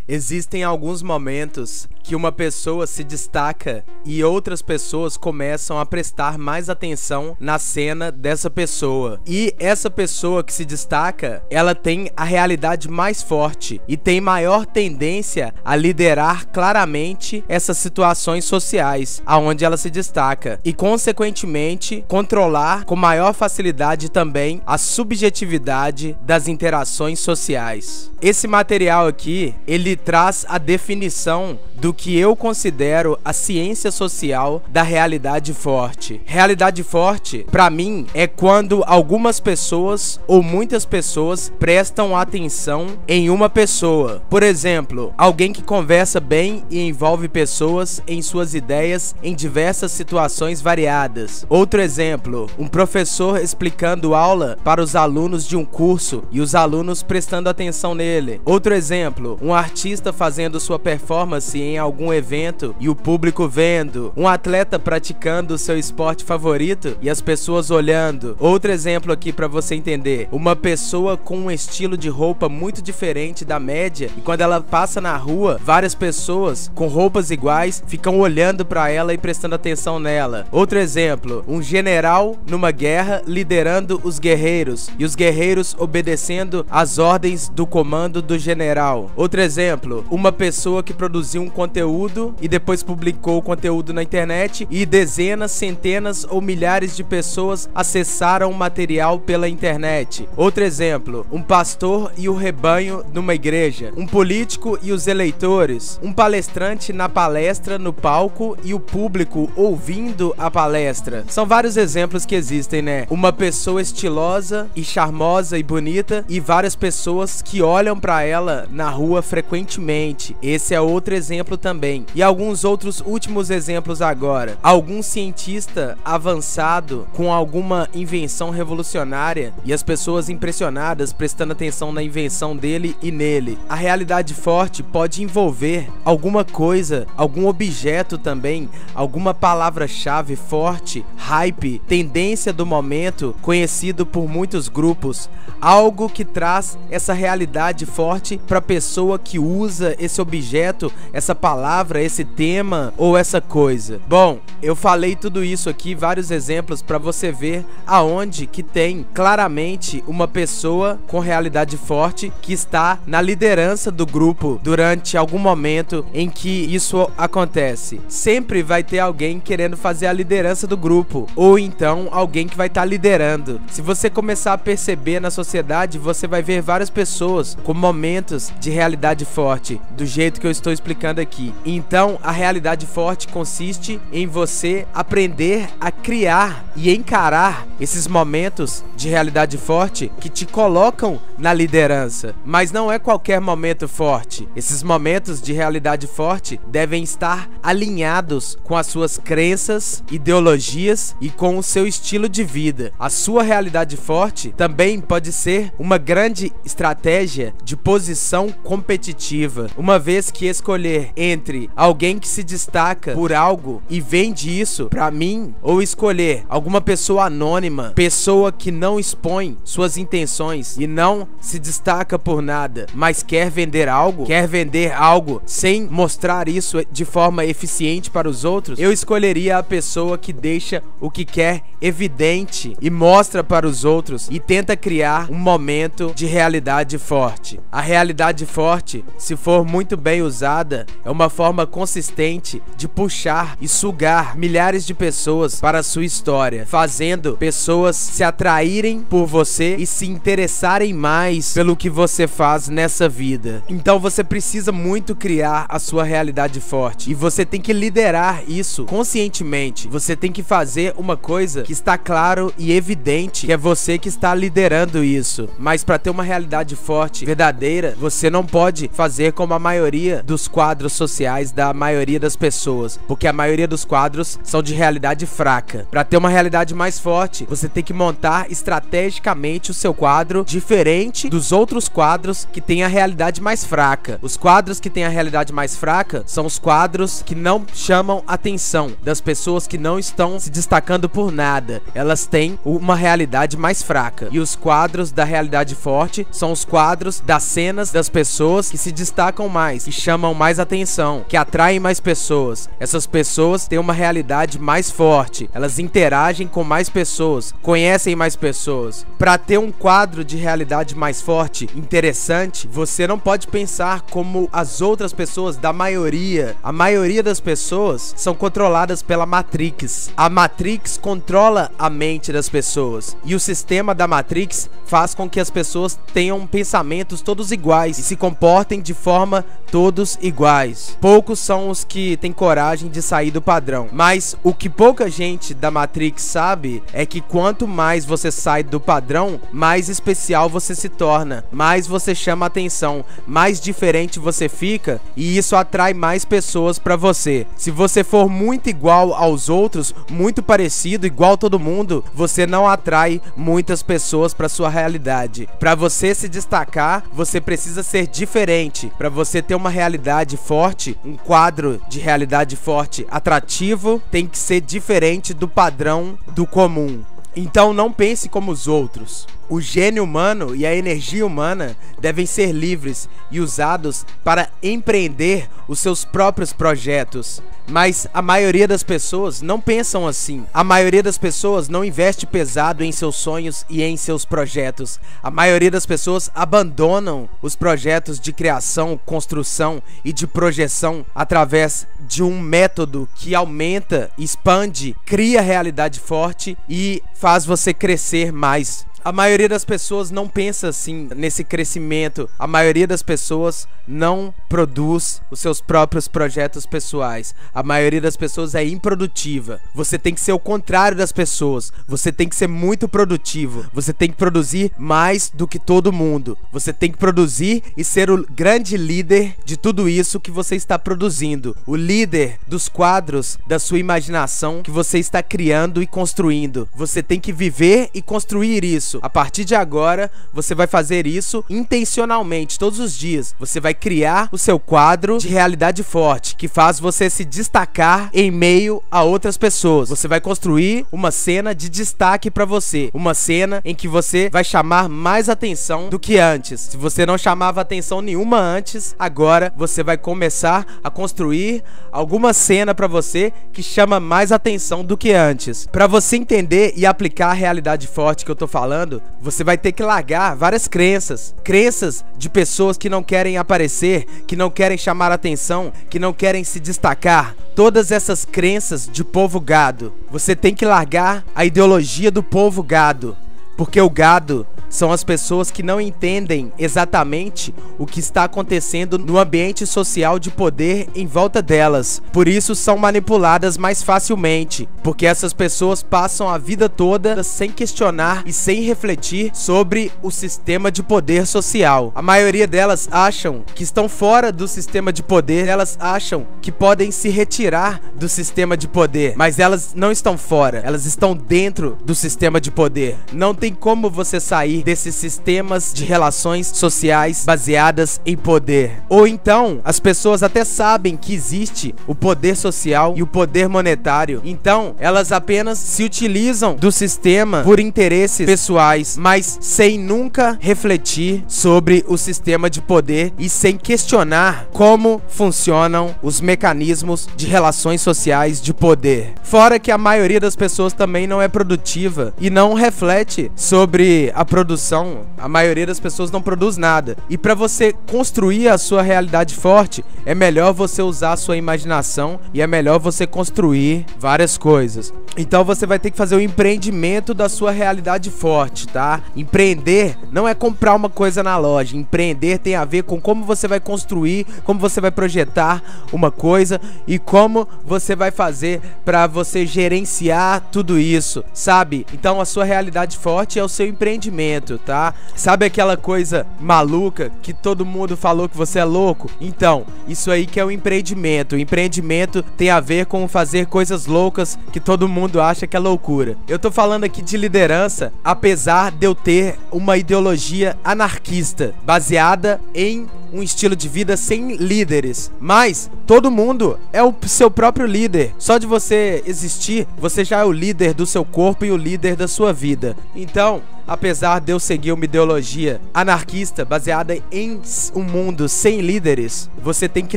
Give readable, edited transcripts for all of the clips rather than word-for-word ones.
Existem alguns momentos que uma pessoa se destaca e outras pessoas começam a prestar mais atenção na cena dessa pessoa. E essa pessoa que se destaca, ela tem a realidade mais forte e tem maior tendência a liderar claramente essas situações sociais aonde ela se destaca e, consequentemente, controlar com maior facilidade também a subjetividade das interações sociais. Esse material aqui, ele traz a definição do que eu considero a ciência social da realidade forte. Realidade forte, para mim, é quando algumas pessoas ou muitas pessoas prestam atenção em uma pessoa. Por exemplo, alguém que conversa bem e envolve pessoas em suas ideias em diversas situações variadas. Outro exemplo, um professor explicando aula para os alunos de um curso e os alunos prestando atenção nele. Outro exemplo, um artista fazendo sua performance em algum evento e o público vendo. Um atleta praticando o seu esporte favorito e as pessoas olhando. Outro exemplo aqui para você entender, uma pessoa com um estilo de roupa muito diferente da média e quando ela passa na rua, várias pessoas com roupas iguais ficam olhando para ela e prestando atenção nela. Outro exemplo, um general numa guerra liderando os guerreiros e os guerreiros obedecendo às ordens do comando do general. Outro exemplo, uma pessoa que produziu um conteúdo e depois publicou o conteúdo na internet e dezenas, centenas ou milhares de pessoas acessaram o material pela internet. Outro exemplo, um pastor e o rebanho numa igreja, um político e os eleitores, um palestrante na palestra no palco e o público ouvindo a palestra. São vários exemplos que existem, né? Uma pessoa estilosa e charmosa e bonita e várias pessoas que olham pra ela na rua frequentemente. Esse é outro exemplo também. E alguns outros últimos exemplos agora. Algum cientista avançado com alguma invenção revolucionária e as pessoas impressionadas prestando atenção na invenção dele e nele. A realidade forte pode envolver alguma coisa, algum objeto também, alguma palavra-chave forte, hype, tendência do momento, conhecido por muitos grupos. Algo que traz essa realidade forte para a pessoa que usa esse objeto, essa palavra, esse tema ou essa coisa. Bom, eu falei tudo isso aqui, vários exemplos para você ver aonde que tem claramente uma pessoa com realidade forte que está na liderança do grupo durante algum momento em que isso acontece. Sempre vai ter alguém querendo fazer a liderança do grupo ou então alguém que vai estar liderando. Se você começar a perceber na sociedade, você vai ver várias pessoas com momentos de realidade forte, do jeito que eu estou explicando aqui. Então, a realidade forte consiste em você aprender a criar e encarar esses momentos de realidade forte que te colocam na liderança. Mas não é qualquer momento forte. Esses momentos de realidade forte devem estar alinhados com as suas crenças, ideologias e com o seu estilo de vida. A sua realidade forte também pode ser uma grande estratégia de posição competitiva, uma vez que escolher entre alguém que se destaca por algo e vende isso pra mim, ou escolher alguma pessoa anônima, pessoa que não expõe suas intenções e não se destaca por nada, mas quer vender algo sem mostrar isso de forma eficiente para os outros, eu escolheria a pessoa que deixa o que quer evidente e mostra para os outros e tenta criar um momento de realidade forte. A realidade forte, se for muito bem usada, é uma forma consistente de puxar e sugar milhares de pessoas para a sua história, fazendo pessoas se atraírem por você e se interessarem mais pelo que você faz nessa vida. Então você precisa muito criar a sua realidade forte e você tem que liderar isso conscientemente. Você tem que fazer uma coisa que está claro e evidente que é você que está liderando isso. Mas para ter uma realidade forte, verdadeira, você não pode fazer como a maioria dos quadros sociais da maioria das pessoas, porque a maioria dos quadros são de realidade fraca. Para ter uma realidade mais forte, você tem que montar estrategicamente o seu quadro diferente dos outros quadros que têm a realidade mais fraca. Os quadros que têm a realidade mais fraca são os quadros que não chamam atenção das pessoas que não estão se destacando por nada. Elas têm uma realidade mais fraca. E os quadros da realidade forte são os quadros das cenas das pessoas que se destacam mais, que chamam mais atenção, que atraem mais pessoas. Essas pessoas têm uma realidade mais forte, elas interagem com mais pessoas, conhecem mais pessoas. Para ter um quadro de realidade mais forte, interessante, você não pode pensar como as outras pessoas da maioria. A maioria das pessoas são controladas pela Matrix. A Matrix controla a mente das pessoas, e o sistema da Matrix faz com que as pessoas tenham pensamentos todos iguais e se comportem de forma todos iguais. Poucos são os que têm coragem de sair do padrão, mas o que pouca gente da Matrix sabe é que quanto mais você sai do padrão, mais especial você se torna, mais você chama atenção, mais diferente você fica, e isso atrai mais pessoas pra você. Se você for muito igual aos outros, muito parecido, igual a todo mundo, você não atrai muitas pessoas pra sua realidade. Pra você se destacar, você precisa ser diferente. Pra você ter uma realidade forte, um quadro de realidade forte, atrativo, tem que ser diferente do padrão do comum. Então não pense como os outros. O gênio humano e a energia humana devem ser livres e usados para empreender os seus próprios projetos. Mas a maioria das pessoas não pensam assim. A maioria das pessoas não investe pesado em seus sonhos e em seus projetos. A maioria das pessoas abandonam os projetos de criação, construção e de projeção através de um método que aumenta, expande, cria realidade forte e faz você crescer mais. A maioria das pessoas não pensa assim nesse crescimento. A maioria das pessoas não produz os seus próprios projetos pessoais. A maioria das pessoas é improdutiva. Você tem que ser o contrário das pessoas. Você tem que ser muito produtivo. Você tem que produzir mais do que todo mundo. Você tem que produzir e ser o grande líder de tudo isso que você está produzindo. O líder dos quadros da sua imaginação que você está criando e construindo. Você tem que viver e construir isso. A partir de agora, você vai fazer isso intencionalmente, todos os dias. Você vai criar o seu quadro de realidade forte, que faz você se destacar em meio a outras pessoas. Você vai construir uma cena de destaque pra você. Uma cena em que você vai chamar mais atenção do que antes. Se você não chamava atenção nenhuma antes, agora você vai começar a construir alguma cena pra você que chama mais atenção do que antes. Pra você entender e aplicar a realidade forte que eu tô falando, você vai ter que largar várias crenças. Crenças de pessoas que não querem aparecer, que não querem chamar atenção, que não querem se destacar. Todas essas crenças de povo gado. Você tem que largar a ideologia do povo gado. Porque o gado são as pessoas que não entendem exatamente o que está acontecendo no ambiente social de poder em volta delas. Por isso são manipuladas mais facilmente, porque essas pessoas passam a vida toda sem questionar e sem refletir sobre o sistema de poder social. A maioria delas acham que estão fora do sistema de poder, elas acham que podem se retirar do sistema de poder, mas elas não estão fora, elas estão dentro do sistema de poder. Não tem como você sair desses sistemas de relações sociais baseadas em poder. Ou então, as pessoas até sabem que existe o poder social e o poder monetário, então elas apenas se utilizam do sistema por interesses pessoais, mas sem nunca refletir sobre o sistema de poder e sem questionar como funcionam os mecanismos de relações sociais de poder. Fora que a maioria das pessoas também não é produtiva e não reflete sobre a produção. A maioria das pessoas não produz nada. E para você construir a sua realidade forte, é melhor você usar a sua imaginação e é melhor você construir várias coisas. Então você vai ter que fazer o empreendimento da sua realidade forte, tá? Empreender não é comprar uma coisa na loja. Empreender tem a ver com como você vai construir, como você vai projetar uma coisa e como você vai fazer para você gerenciar tudo isso, sabe? Então a sua realidade forte é o seu empreendimento, tá? Sabe aquela coisa maluca que todo mundo falou que você é louco? Então, isso aí que é o empreendimento. O empreendimento tem a ver com fazer coisas loucas que todo mundo acha que é loucura. Eu tô falando aqui de liderança, apesar de eu ter uma ideologia anarquista, baseada em um estilo de vida sem líderes. Mas todo mundo é o seu próprio líder. Só de você existir, você já é o líder do seu corpo e o líder da sua vida. Então Então, apesar de eu seguir uma ideologia anarquista baseada em um mundo sem líderes, você tem que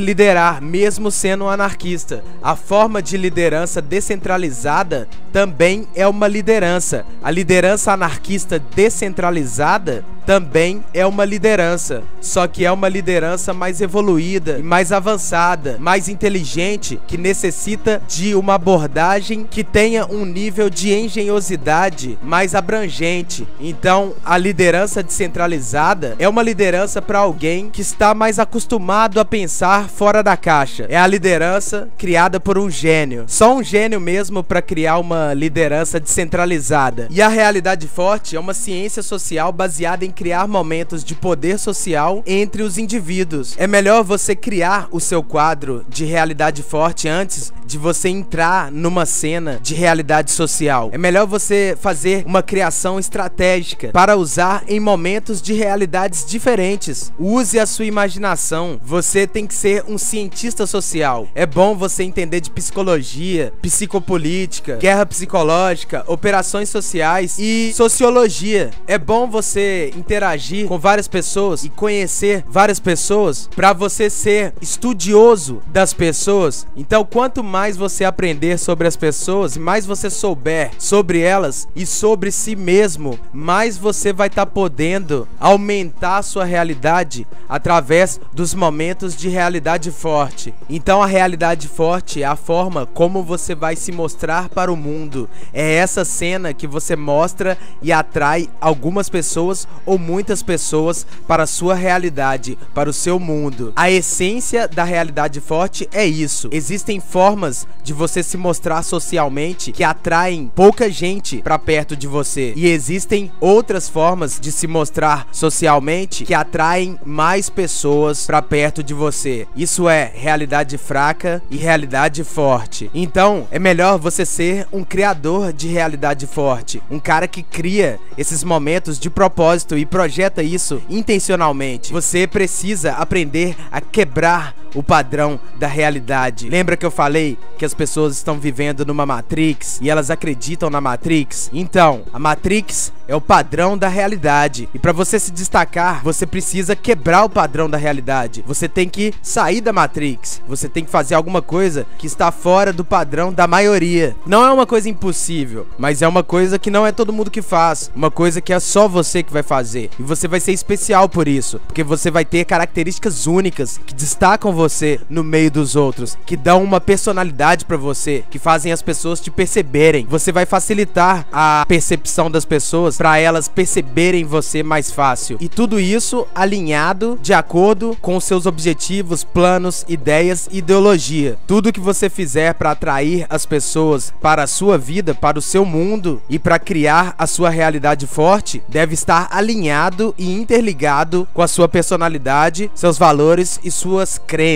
liderar mesmo sendo um anarquista. A forma de liderança descentralizada também é uma liderança. A liderança anarquista descentralizada também é uma liderança, só que é uma liderança mais evoluída, mais avançada, mais inteligente, que necessita de uma abordagem que tenha um nível de engenhosidade mais abrangente. Então, a liderança descentralizada é uma liderança para alguém que está mais acostumado a pensar fora da caixa. É a liderança criada por um gênio. Só um gênio mesmo para criar uma liderança descentralizada. E a realidade forte é uma ciência social baseada em criar momentos de poder social entre os indivíduos. É melhor você criar o seu quadro de realidade forte antes de você entrar numa cena de realidade social. É melhor você fazer uma criação estratégica para usar em momentos de realidades diferentes. Use a sua imaginação. Você tem que ser um cientista social. É bom você entender de psicologia, psicopolítica, guerra psicológica, operações sociais e sociologia. É bom você interagir com várias pessoas e conhecer várias pessoas para você ser estudioso das pessoas. Então, quanto mais você aprender sobre as pessoas, mais você souber sobre elas e sobre si mesmo, mais você vai estar podendo aumentar a sua realidade através dos momentos de realidade forte. Então, a realidade forte é a forma como você vai se mostrar para o mundo. É essa cena que você mostra e atrai algumas pessoas ou muitas pessoas para a sua realidade, para o seu mundo. A essência da realidade forte é isso. Existem formas de você se mostrar socialmente que atraem pouca gente para perto de você. E existem outras formas de se mostrar socialmente que atraem mais pessoas para perto de você. Isso é realidade fraca e realidade forte. Então, é melhor você ser um criador de realidade forte. Um cara que cria esses momentos de propósito e projeta isso intencionalmente. Você precisa aprender a quebrar o padrão da realidade. Lembra que eu falei que as pessoas estão vivendo numa Matrix e elas acreditam na Matrix? Então, a Matrix é o padrão da realidade. E para você se destacar, você precisa quebrar o padrão da realidade. Você tem que sair da Matrix. Você tem que fazer alguma coisa que está fora do padrão da maioria. Não é uma coisa impossível, mas é uma coisa que não é todo mundo que faz. Uma coisa que é só você que vai fazer. E você vai ser especial por isso, porque você vai ter características únicas que destacam você no meio dos outros, que dão uma personalidade pra você, que fazem as pessoas te perceberem. Você vai facilitar a percepção das pessoas pra elas perceberem você mais fácil. E tudo isso alinhado de acordo com os seus objetivos, planos, ideias e ideologia. Tudo que você fizer pra atrair as pessoas para a sua vida, para o seu mundo e pra criar a sua realidade forte, deve estar alinhado e interligado com a sua personalidade, seus valores e suas crenças.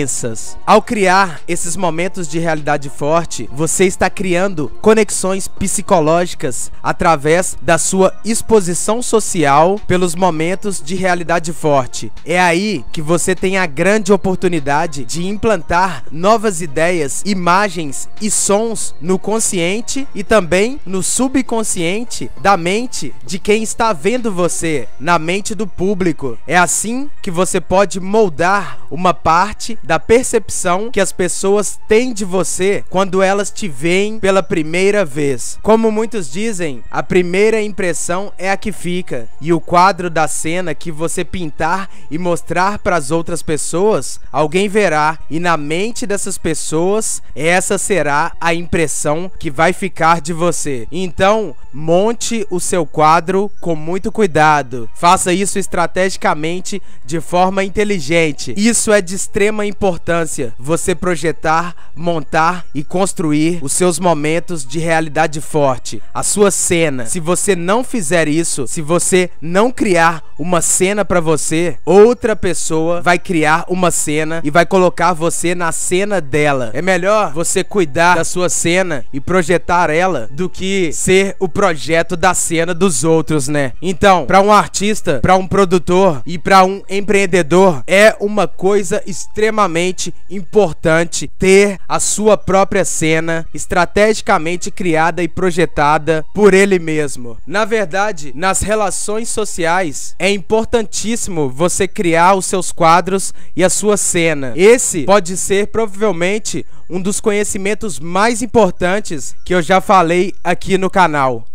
Ao criar esses momentos de realidade forte, você está criando conexões psicológicas através da sua exposição social pelos momentos de realidade forte. É aí que você tem a grande oportunidade de implantar novas ideias, imagens e sons no consciente e também no subconsciente da mente de quem está vendo você, na mente do público. É assim que você pode moldar uma parte da percepção que as pessoas têm de você quando elas te veem pela primeira vez. Como muitos dizem, a primeira impressão é a que fica, e o quadro da cena que você pintar e mostrar para as outras pessoas, alguém verá, e na mente dessas pessoas, essa será a impressão que vai ficar de você. Então, monte o seu quadro com muito cuidado. Faça isso estrategicamente, de forma inteligente. Isso é de extrema importância. Você projetar, montar e construir os seus momentos de realidade forte. A sua cena. Se você não fizer isso, se você não criar uma cena para você, outra pessoa vai criar uma cena e vai colocar você na cena dela. É melhor você cuidar da sua cena e projetar ela do que ser o projeto da cena dos outros, né? Então, para um artista, para um produtor e para um empreendedor, é uma coisa extremamente extremamente importante ter a sua própria cena estrategicamente criada e projetada por ele mesmo. Na verdade, nas relações sociais é importantíssimo você criar os seus quadros e a sua cena. Esse pode ser provavelmente um dos conhecimentos mais importantes que eu já falei aqui no canal.